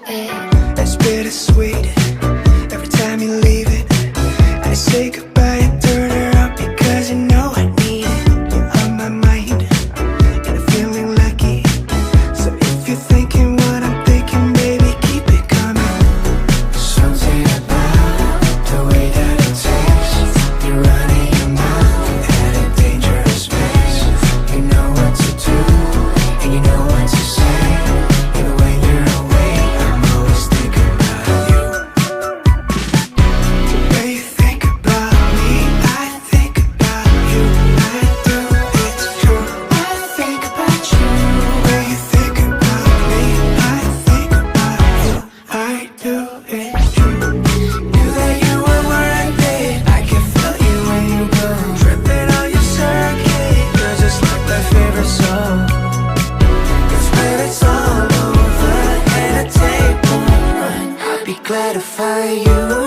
it. It's bittersweet every time you leave it. I say goodbye and turn around because you know I need it. You're on my mind and I'm feeling lucky. So if you're thinking what I'm thinking, baby, keep it coming. Something about the way that it tastes. You're running your mouth at a dangerous pace. You know what to do and you know what to say. Even when you're away, I'm always thinking about you. The way you think about me, I think about you. I do, it's true. I think about you. The way you think about me, I think about you. I do, it's true. Knew that you were worth it. I can feel you when you go. Tripping on your circuit. You're just like my favorite song. Cause when it's all over and the tape won't run, I'll be glad to find you.